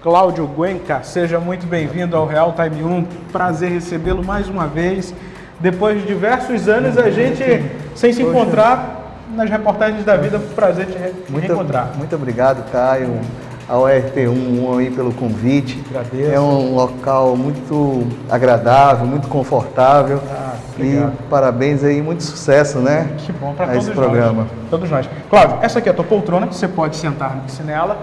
Cláudio Guenca, seja muito bem-vindo ao Real Time 1. Prazer recebê-lo mais uma vez. Depois de diversos anos, a gente sem se encontrar nas reportagens da vida, prazer te reencontrar. Muito obrigado, Caio, ao RT1 aí pelo convite. Agradeço. É um local muito agradável, muito confortável. Obrigado. E parabéns aí, muito sucesso, né? Que bom para todos nós. Todos nós. Cláudio, essa aqui é a tua poltrona, você pode sentar-se nela,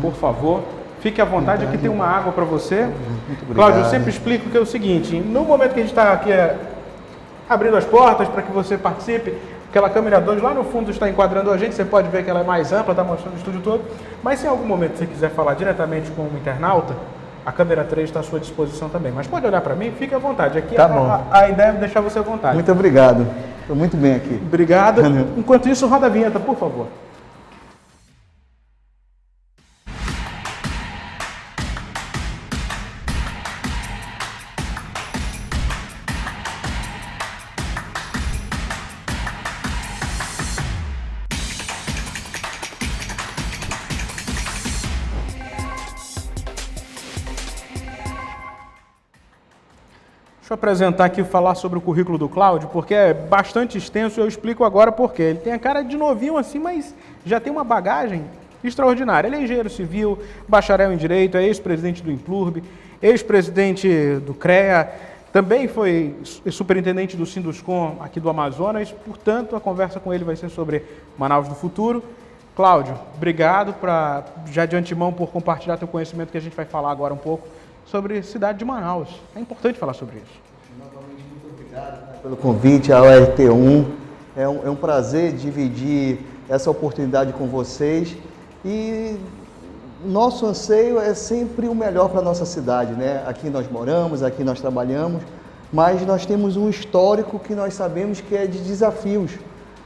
por favor. Fique à vontade, aqui tem uma água para você. Muito obrigado. Cláudio, eu sempre explico que é o seguinte, no momento que a gente está aqui abrindo as portas para que você participe, aquela câmera 2 lá no fundo está enquadrando a gente, você pode ver que ela é mais ampla, está mostrando o estúdio todo, mas se em algum momento você quiser falar diretamente com o internauta, a câmera 3 está à sua disposição também, mas pode olhar para mim, fique à vontade, aqui tá bom. A ideia é deixar você à vontade. Muito obrigado, estou muito bem aqui. Obrigado. Enquanto isso, roda a vinheta, por favor. Deixa eu apresentar aqui e falar sobre o currículo do Cláudio, porque é bastante extenso e eu explico agora por quê. Ele tem a cara de novinho assim, mas já tem uma bagagem extraordinária. Ele é engenheiro civil, bacharel em Direito, é ex-presidente do Implurb, ex-presidente do CREA, também foi superintendente do Sinduscom aqui do Amazonas, portanto a conversa com ele vai ser sobre Manaus do futuro. Cláudio, obrigado já de antemão por compartilhar teu conhecimento, que a gente vai falar agora um pouco sobre a cidade de Manaus. É importante falar sobre isso. Novamente, muito obrigado pelo convite ao RT1. É um prazer dividir essa oportunidade com vocês. E nosso anseio é sempre o melhor para a nossa cidade, né? Aqui nós moramos, aqui nós trabalhamos, mas nós temos um histórico que nós sabemos que é de desafios.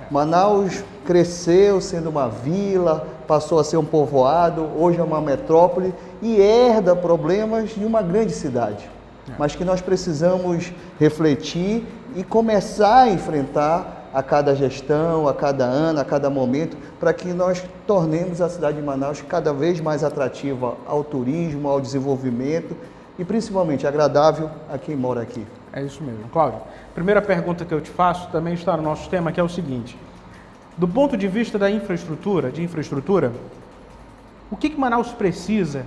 Manaus cresceu sendo uma vila, passou a ser um povoado, hoje é uma metrópole e herda problemas de uma grande cidade. Mas que nós precisamos refletir e começar a enfrentar a cada gestão, a cada ano, a cada momento, para que nós tornemos a cidade de Manaus cada vez mais atrativa ao turismo, ao desenvolvimento e principalmente agradável a quem mora aqui. É isso mesmo. Cláudio, primeira pergunta que eu te faço também está no nosso tema, que é o seguinte: do ponto de vista da infraestrutura, o que Manaus precisa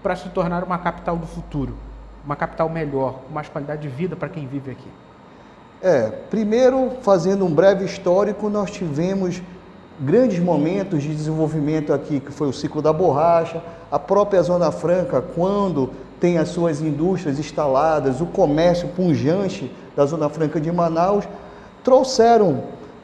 para se tornar uma capital do futuro, uma capital melhor, com mais qualidade de vida para quem vive aqui? Primeiro, fazendo um breve histórico, nós tivemos grandes momentos de desenvolvimento aqui, que foi o ciclo da borracha, a própria Zona Franca, quando tem as suas indústrias instaladas, o comércio pujante da Zona Franca de Manaus, trouxeram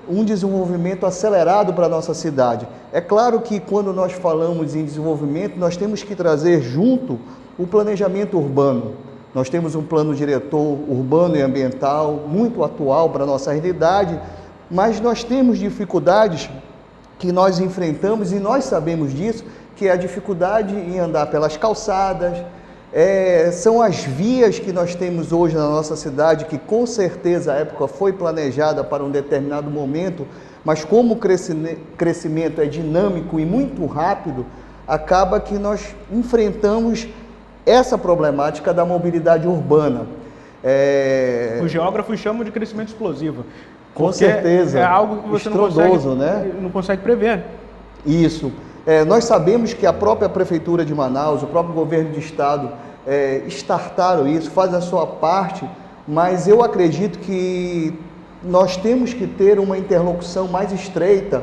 um desenvolvimento acelerado para a nossa cidade. É claro que quando nós falamos em desenvolvimento, nós temos que trazer junto o planejamento urbano. Nós temos um plano diretor urbano e ambiental muito atual para a nossa realidade, mas nós temos dificuldades que nós enfrentamos e nós sabemos disso, que é a dificuldade em andar pelas calçadas, são as vias que nós temos hoje na nossa cidade, que com certeza a época foi planejada para um determinado momento, mas como o crescimento é dinâmico e muito rápido, acaba que nós enfrentamos essa problemática da mobilidade urbana. Os geógrafos chamam de crescimento explosivo. Com certeza. É algo que você não consegue prever. Isso. Nós sabemos que a própria Prefeitura de Manaus, o próprio governo de estado, startaram isso, fazem a sua parte, mas eu acredito que nós temos que ter uma interlocução mais estreita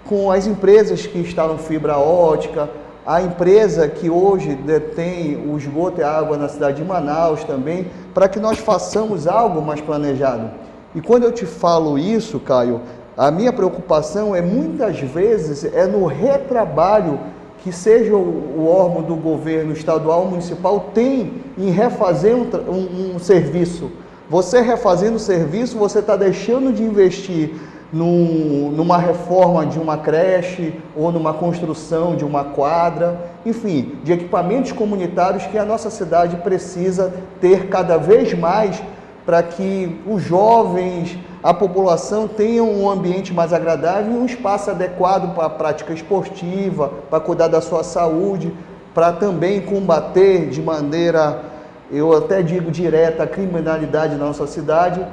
com as empresas que instalam fibra ótica, a empresa que hoje detém o esgoto e a água na cidade de Manaus também, para que nós façamos algo mais planejado. E quando eu te falo isso, Caio, a minha preocupação muitas vezes no retrabalho que seja o órgão do governo estadual ou municipal tem em refazer um serviço. Você refazendo o serviço, você está deixando de investir numa reforma de uma creche ou numa construção de uma quadra, enfim, de equipamentos comunitários que a nossa cidade precisa ter cada vez mais para que os jovens, a população tenham um ambiente mais agradável e um espaço adequado para a prática esportiva, para cuidar da sua saúde. para também combater de maneira, eu até digo direta, a criminalidade na nossa cidade,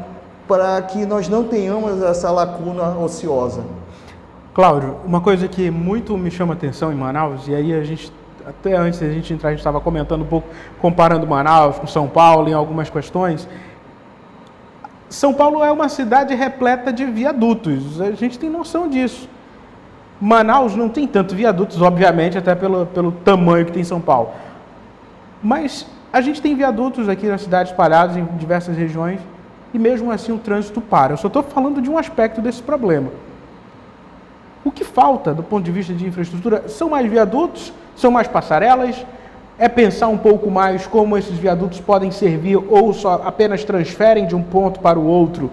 para que nós não tenhamos essa lacuna ociosa. Cláudio, uma coisa que muito me chama atenção em Manaus, e aí a gente, até antes da gente entrar, a gente estava comentando um pouco, comparando Manaus com São Paulo em algumas questões. São Paulo é uma cidade repleta de viadutos, a gente tem noção disso. Manaus não tem tanto viadutos, obviamente, até pelo tamanho que tem São Paulo. Mas a gente tem viadutos aqui na cidade espalhados em diversas regiões e mesmo assim o trânsito para. Eu só estou falando de um aspecto desse problema. O que falta do ponto de vista de infraestrutura são mais viadutos, são mais passarelas, é pensar um pouco mais como esses viadutos podem servir ou só apenas transferem de um ponto para o outro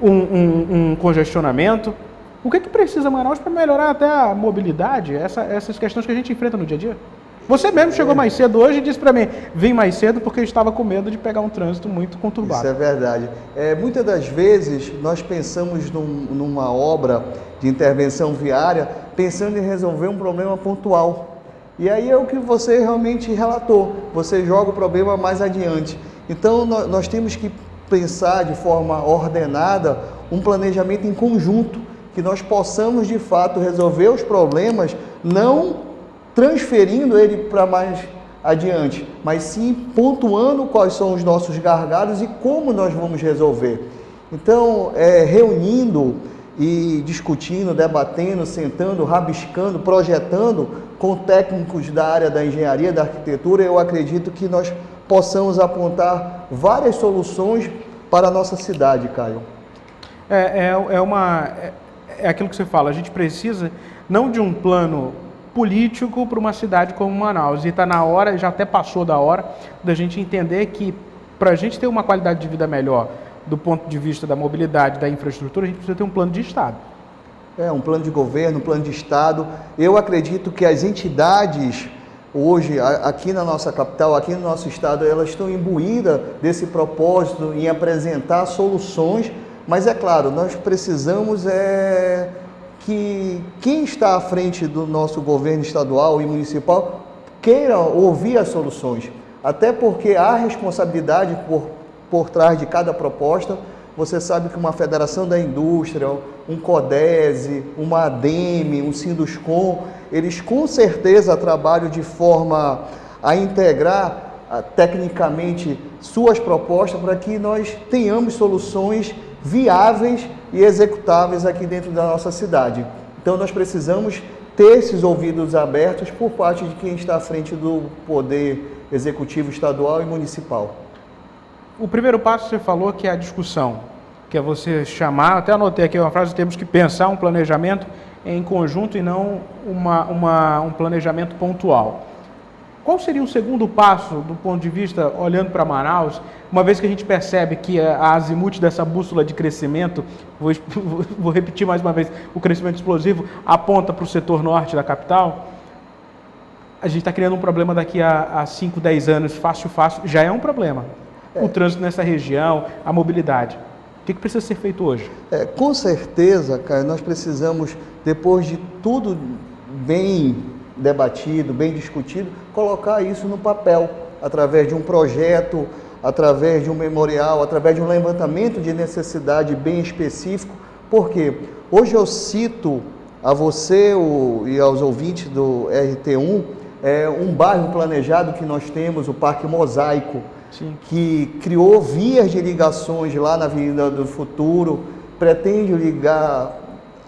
um congestionamento. O que precisa Manaus para melhorar até a mobilidade, essas questões que a gente enfrenta no dia a dia? Você mesmo chegou mais cedo hoje e disse para mim, vim mais cedo porque eu estava com medo de pegar um trânsito muito conturbado. Isso é verdade. Muitas das vezes nós pensamos numa obra de intervenção viária pensando em resolver um problema pontual. E aí é o que você realmente relatou, você joga o problema mais adiante. Então nós temos que pensar de forma ordenada um planejamento em conjunto, que nós possamos de fato resolver os problemas, não transferindo ele para mais adiante, mas sim pontuando quais são os nossos gargalos e como nós vamos resolver. Então, reunindo e discutindo, debatendo, sentando, rabiscando, projetando com técnicos da área da engenharia, da arquitetura, eu acredito que nós possamos apontar várias soluções para a nossa cidade, Caio. É aquilo que você fala, a gente precisa não de um plano político para uma cidade como Manaus, e está na hora, já até passou da hora, da gente entender que para a gente ter uma qualidade de vida melhor do ponto de vista da mobilidade, da infraestrutura, a gente precisa ter um plano de Estado. Um plano de governo, um plano de Estado. Eu acredito que as entidades hoje, aqui na nossa capital, aqui no nosso estado, elas estão imbuídas desse propósito em apresentar soluções, mas é claro, nós precisamos que quem está à frente do nosso governo estadual e municipal queira ouvir as soluções, até porque há responsabilidade por trás de cada proposta. Você sabe que uma federação da indústria, um CODESE, uma ADEME, um Sinduscom, eles com certeza trabalham de forma a integrar tecnicamente suas propostas para que nós tenhamos soluções viáveis e executáveis aqui dentro da nossa cidade. Então nós precisamos ter esses ouvidos abertos por parte de quem está à frente do poder executivo estadual e municipal. O primeiro passo você falou que é a discussão, que é você chamar, até anotei aqui uma frase, temos que pensar um planejamento em conjunto e não um planejamento pontual. Qual seria o segundo passo do ponto de vista, olhando para Manaus, uma vez que a gente percebe que a azimuth dessa bússola de crescimento, vou repetir mais uma vez, o crescimento explosivo aponta para o setor norte da capital, a gente está criando um problema daqui a 5, 10 anos, fácil, já é um problema. O trânsito nessa região, a mobilidade. O que precisa ser feito hoje? Com certeza, Caio, nós precisamos, depois de tudo bem debatido, bem discutido, colocar isso no papel, através de um projeto, através de um memorial, através de um levantamento de necessidade bem específico, porque hoje eu cito a você e aos ouvintes do RT1, um bairro planejado que nós temos, o Parque Mosaico, sim, que criou vias de ligações lá na Avenida do Futuro, pretende ligar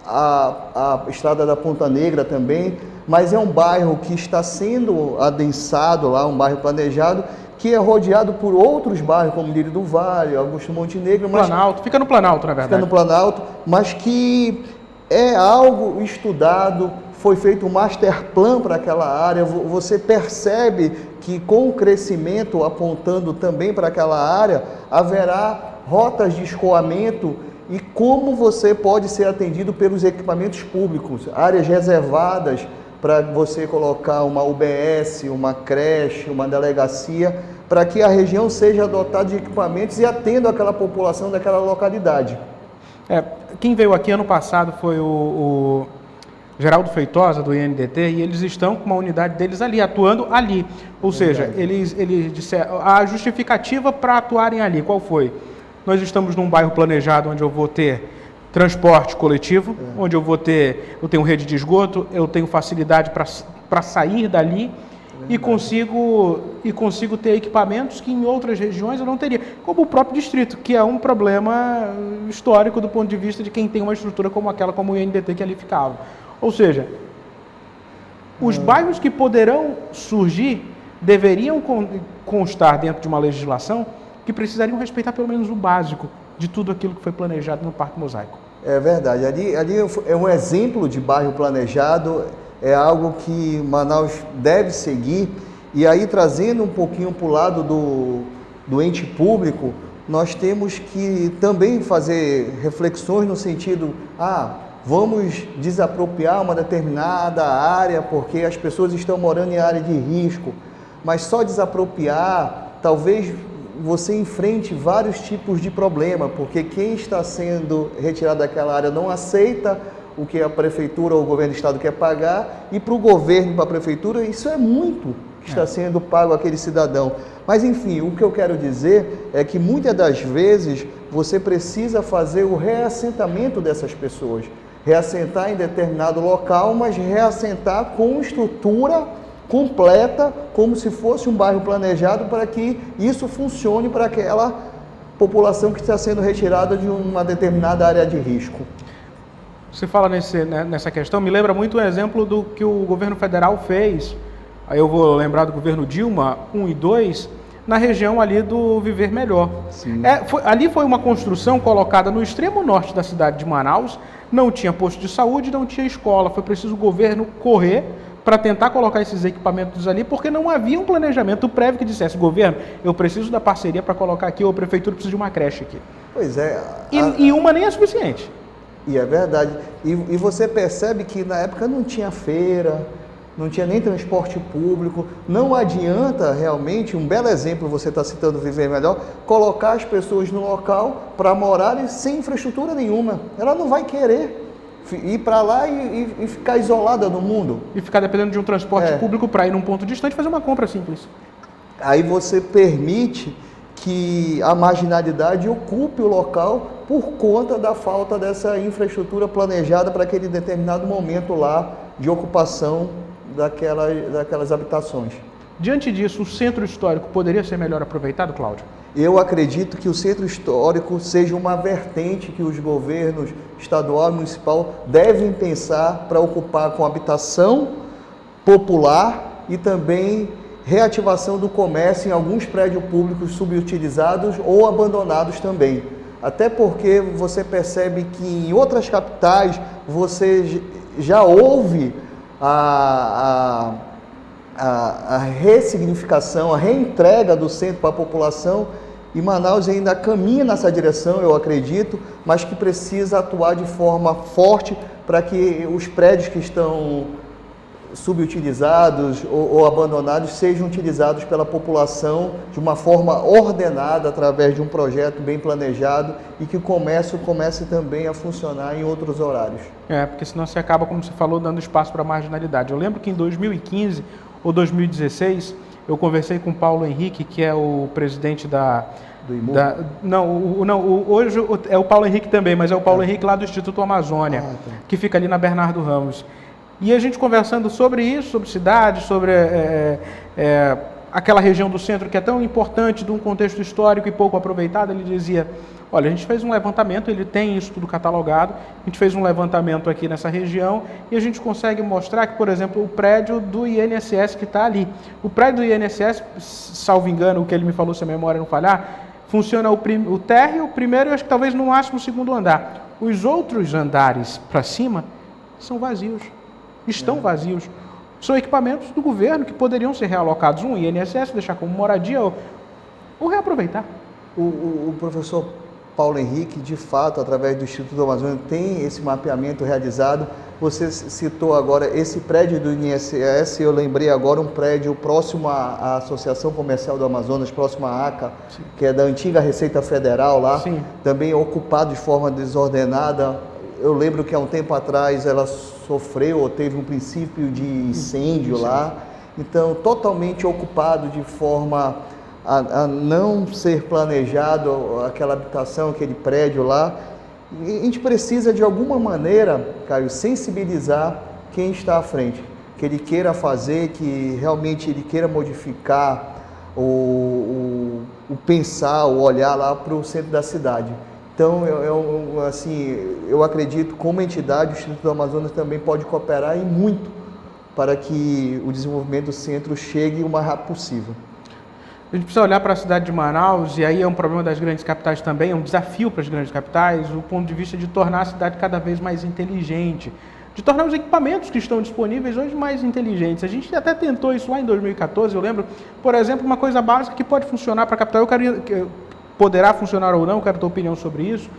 a Estrada da Ponta Negra também, mas é um bairro que está sendo adensado lá, um bairro planejado, que é rodeado por outros bairros, como Lírio do Vale, Augusto Montenegro. Planalto, fica no Planalto, na verdade. Fica no Planalto, mas que é algo estudado, foi feito um master plan para aquela área. Você percebe que com o crescimento apontando também para aquela área, haverá rotas de escoamento e como você pode ser atendido pelos equipamentos públicos, áreas reservadas para você colocar uma UBS, uma creche, uma delegacia, para que a região seja dotada de equipamentos e atenda aquela população daquela localidade. Quem veio aqui ano passado foi Geraldo Feitosa, do INDT, e eles estão com uma unidade deles ali, atuando ali. Ou seja, eles disseram, a justificativa para atuarem ali, qual foi? Nós estamos num bairro planejado onde eu vou ter transporte coletivo, onde eu tenho rede de esgoto, eu tenho facilidade para sair dali e consigo ter equipamentos que em outras regiões eu não teria, como o próprio distrito, que é um problema histórico do ponto de vista de quem tem uma estrutura como aquela, como o INDT que ali ficava. Ou seja, os bairros que poderão surgir deveriam constar dentro de uma legislação que precisariam respeitar pelo menos o básico de tudo aquilo que foi planejado no Parque Mosaico. É verdade. Ali é um exemplo de bairro planejado, é algo que Manaus deve seguir. E aí, trazendo um pouquinho para o lado do ente público, nós temos que também fazer reflexões no sentido, vamos desapropriar uma determinada área porque as pessoas estão morando em área de risco, mas só desapropriar, talvez você enfrente vários tipos de problema, porque quem está sendo retirado daquela área não aceita o que a prefeitura ou o governo do estado quer pagar, e para o governo e para a prefeitura isso é muito que está sendo pago àquele cidadão. Mas enfim, o que eu quero dizer é que muitas das vezes você precisa fazer o reassentamento dessas pessoas, reassentar em determinado local, mas reassentar com estrutura completa, como se fosse um bairro planejado, para que isso funcione para aquela população que está sendo retirada de uma determinada área de risco. Você fala nessa questão, me lembra muito o exemplo do que o governo federal fez, aí eu vou lembrar do governo Dilma 1 e 2, na região ali do Viver Melhor. Ali foi uma construção colocada no extremo norte da cidade de Manaus, não tinha posto de saúde, não tinha escola, foi preciso o governo correr para tentar colocar esses equipamentos ali, porque não havia um planejamento prévio que dissesse, governo, eu preciso da parceria para colocar aqui, ou a prefeitura precisa de uma creche aqui. Pois é. E uma nem é suficiente. E é verdade. E você percebe que na época não tinha feira, não tinha nem transporte público, não adianta realmente, um belo exemplo, você está citando Viver Melhor, colocar as pessoas no local para morarem sem infraestrutura nenhuma. Ela não vai querer ir para lá e ficar isolada no mundo. E ficar dependendo de um transporte público para ir num ponto distante e fazer uma compra simples. Aí você permite que a marginalidade ocupe o local por conta da falta dessa infraestrutura planejada para aquele determinado momento lá de ocupação daquelas habitações. Diante disso, o centro histórico poderia ser melhor aproveitado, Cláudio? Eu acredito que o centro histórico seja uma vertente que os governos estadual e municipal devem pensar para ocupar com habitação popular e também reativação do comércio em alguns prédios públicos subutilizados ou abandonados também. Até porque você percebe que em outras capitais você já houve a ressignificação, a reentrega do centro para a população, e Manaus ainda caminha nessa direção, eu acredito, mas que precisa atuar de forma forte para que os prédios que estão subutilizados ou abandonados sejam utilizados pela população de uma forma ordenada, através de um projeto bem planejado, e que o comércio comece também a funcionar em outros horários. Porque senão você acaba, como você falou, dando espaço para a marginalidade. Eu lembro que em 2015 ou 2016, eu conversei com o Paulo Henrique, que é o presidente hoje é o Paulo Henrique também, mas é o Paulo Henrique lá do Instituto Amazônia, que fica ali na Bernardo Ramos. E a gente conversando sobre isso, sobre cidade, sobre aquela região do centro que é tão importante, de um contexto histórico e pouco aproveitado, ele dizia, olha, a gente fez um levantamento, ele tem isso tudo catalogado, a gente fez um levantamento aqui nessa região e a gente consegue mostrar que, por exemplo, o prédio do INSS que está ali, o prédio do INSS, salvo engano, o que ele me falou, se a memória não falhar, funciona o térreo, o primeiro e acho que talvez no máximo o segundo andar. Os outros andares para cima são vazios. Estão vazios. São equipamentos do governo que poderiam ser realocados, um INSS, deixar como moradia ou reaproveitar. O professor Paulo Henrique, de fato, através do Instituto Amazônia, tem esse mapeamento realizado. Você citou agora esse prédio do INSS, eu lembrei agora um prédio próximo à Associação Comercial do Amazonas, próximo à ACA, que é da antiga Receita Federal lá, também ocupado de forma desordenada. eu lembro que há um tempo atrás ela sofreu ou teve um princípio de incêndio lá, então totalmente ocupado de forma a não ser planejado aquela habitação, aquele prédio lá. E a gente precisa de alguma maneira, Caio, sensibilizar quem está à frente, que ele queira fazer, que realmente ele queira modificar o pensar, o olhar lá para o centro da cidade. Então, eu acredito, como entidade, o Instituto do Amazonas também pode cooperar e muito para que o desenvolvimento do centro chegue o mais rápido possível. A gente precisa olhar para a cidade de Manaus, e aí é um problema das grandes capitais também, é um desafio para as grandes capitais, o ponto de vista de tornar a cidade cada vez mais inteligente, de tornar os equipamentos que estão disponíveis hoje mais inteligentes. A gente até tentou isso lá em 2014, eu lembro, por exemplo, uma coisa básica que pode funcionar para a capital, poderá funcionar ou não, quero a tua opinião sobre isso,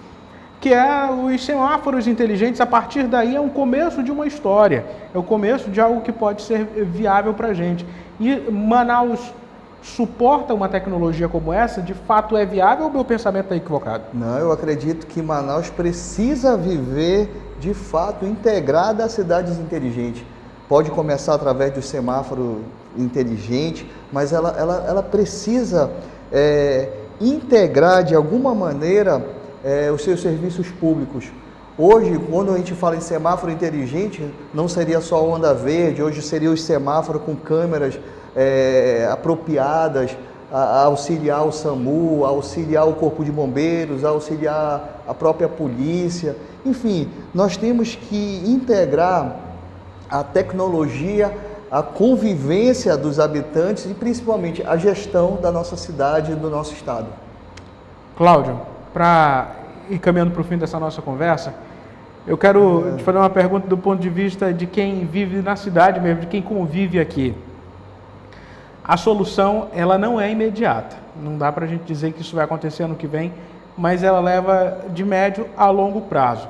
que é os semáforos inteligentes. A partir daí é um começo de uma história, é o começo de algo que pode ser viável para a gente. E Manaus suporta uma tecnologia como essa? De fato é viável ou o meu pensamento está equivocado? Não, eu acredito que Manaus precisa viver, de fato, integrada a cidades inteligentes. Pode começar através do semáforo inteligente, mas ela precisa integrar de alguma maneira os seus serviços públicos. Hoje, quando a gente fala em semáforo inteligente, não seria só onda verde, hoje seria os semáforos com câmeras apropriadas a auxiliar o SAMU, a auxiliar o Corpo de Bombeiros, a auxiliar a própria polícia. Enfim, nós temos que integrar a tecnologia, a convivência dos habitantes e principalmente a gestão da nossa cidade e do nosso estado. Cláudio, para ir caminhando para o fim dessa nossa conversa, eu quero te fazer uma pergunta do ponto de vista de quem vive na cidade mesmo, de quem convive aqui. A solução, ela não é imediata. Não dá para a gente dizer que isso vai acontecer ano que vem, mas ela leva de médio a longo prazo.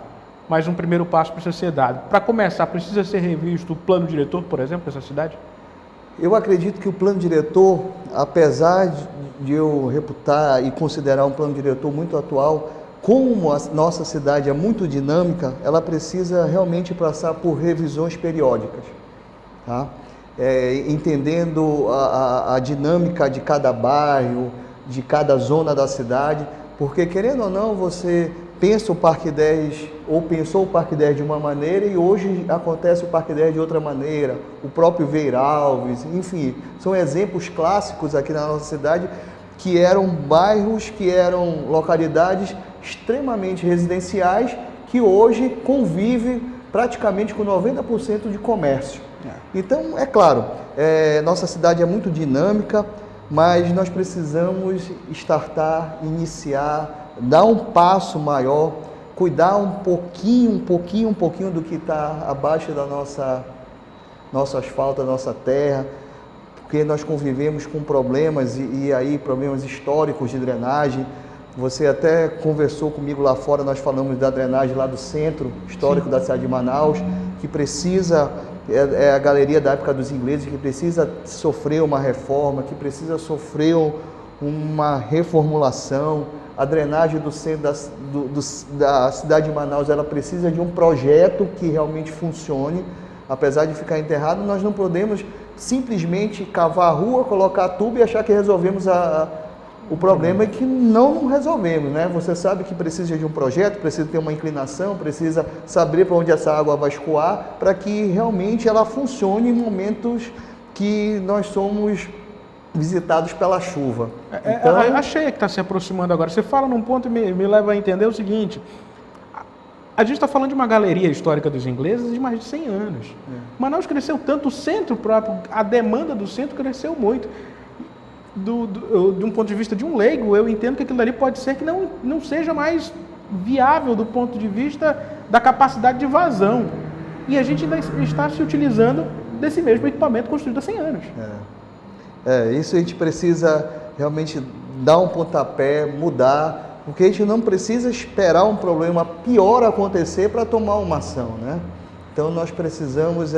Mas um primeiro passo precisa ser dado. Para começar, precisa ser revisto o plano diretor, por exemplo, dessa cidade? Eu acredito que o plano diretor, apesar de eu reputar e considerar um plano diretor muito atual, como a nossa cidade é muito dinâmica, ela precisa realmente passar por revisões periódicas, tá? Entendendo a dinâmica de cada bairro, de cada zona da cidade, porque querendo ou não, você pensa o Parque 10 ou pensou o Parque 10 de uma maneira e hoje acontece o Parque 10 de outra maneira, o próprio Veiralves, enfim, são exemplos clássicos aqui na nossa cidade que eram bairros, que eram localidades extremamente residenciais que hoje convivem praticamente com 90% de comércio. Então, é claro, nossa cidade é muito dinâmica, mas nós precisamos iniciar, dar um passo maior, cuidar um pouquinho do que está abaixo da nosso asfalto, da nossa terra, porque nós convivemos com problemas e aí problemas históricos de drenagem. Você até conversou comigo lá fora, nós falamos da drenagem lá do centro histórico da cidade de Manaus, que precisa, é a galeria da época dos ingleses, que precisa sofrer uma reforma, que precisa sofrer uma reformulação. A drenagem do centro da cidade de Manaus, ela precisa de um projeto que realmente funcione. Apesar de ficar enterrado, nós não podemos simplesmente cavar a rua, colocar tubo e achar que resolvemos o problema é que não resolvemos, né? Você sabe que precisa de um projeto, precisa ter uma inclinação, precisa saber para onde essa água vai escoar, para que realmente ela funcione em momentos que nós somos visitados pela chuva. Então, a cheia que está se aproximando agora, você fala num ponto e me leva a entender o seguinte: a gente está falando de uma galeria histórica dos ingleses de mais de 100 anos. Manaus cresceu tanto, o centro próprio, a demanda do centro cresceu muito. De um ponto de vista de um leigo, eu entendo que aquilo ali pode ser que não seja mais viável do ponto de vista da capacidade de vazão. E a gente ainda está se utilizando desse mesmo equipamento construído há 100 anos. Isso a gente precisa realmente dar um pontapé, mudar, porque a gente não precisa esperar um problema pior acontecer para tomar uma ação, né? Então nós precisamos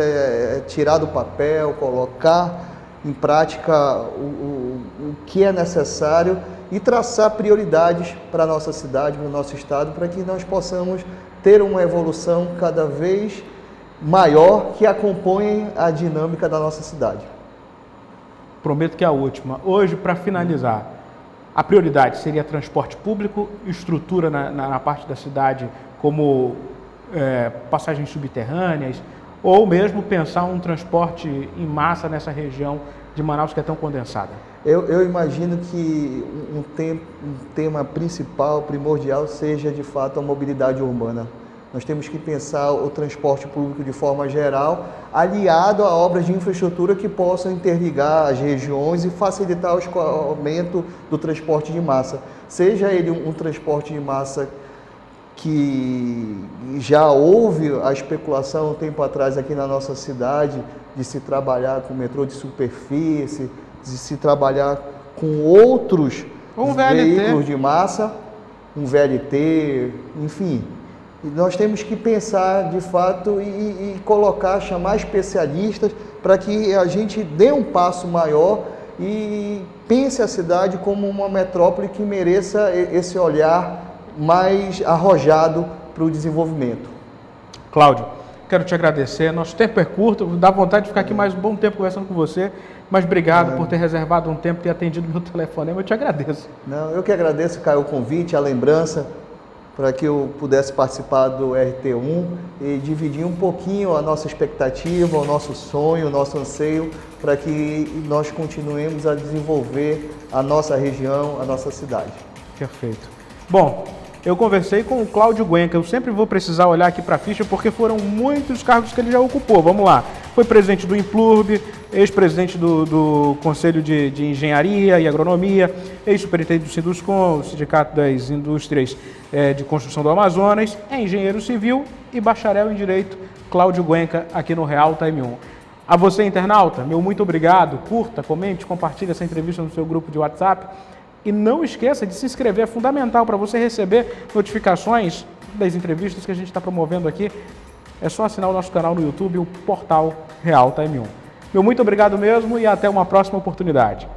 tirar do papel, colocar em prática o que é necessário e traçar prioridades para a nossa cidade, para o nosso estado, para que nós possamos ter uma evolução cada vez maior que acompanhe a dinâmica da nossa cidade. Prometo que é a última. Hoje, para finalizar, a prioridade seria transporte público, estrutura na parte da cidade, como passagens subterrâneas, ou mesmo pensar um transporte em massa nessa região de Manaus que é tão condensada? Eu imagino que um tema principal, primordial, seja de fato a mobilidade urbana. Nós temos que pensar o transporte público de forma geral, aliado a obras de infraestrutura que possam interligar as regiões e facilitar o escoamento do transporte de massa. Seja ele um transporte de massa que já houve a especulação um tempo atrás aqui na nossa cidade de se trabalhar com metrô de superfície, de se trabalhar com outros veículos de massa, um VLT, enfim. E nós temos que pensar de fato e colocar, chamar especialistas para que a gente dê um passo maior e pense a cidade como uma metrópole que mereça esse olhar mais arrojado para o desenvolvimento. Cláudio, quero te agradecer. Nosso tempo é curto, dá vontade de ficar aqui mais um bom tempo conversando com você, mas obrigado por ter reservado um tempo e ter atendido meu telefonema. Eu te agradeço. Não, eu que agradeço, Caio, o convite, a lembrança, para que eu pudesse participar do RT1 e dividir um pouquinho a nossa expectativa, o nosso sonho, o nosso anseio, para que nós continuemos a desenvolver a nossa região, a nossa cidade. Perfeito. Bom, eu conversei com o Cláudio Guenca. Eu sempre vou precisar olhar aqui para a ficha porque foram muitos cargos que ele já ocupou. Vamos lá. Foi presidente do Implurb, ex-presidente do Conselho de Engenharia e Agronomia, ex-superintendente do Sinduscom, Sindicato das Indústrias de Construção do Amazonas, é engenheiro civil e bacharel em Direito. Cláudio Guenca, aqui no Real Time 1. A você, internauta, meu muito obrigado. Curta, comente, compartilhe essa entrevista no seu grupo de WhatsApp. E não esqueça de se inscrever, é fundamental para você receber notificações das entrevistas que a gente está promovendo aqui. É só assinar o nosso canal no YouTube, o portal Real Time 1. Meu muito obrigado mesmo e até uma próxima oportunidade.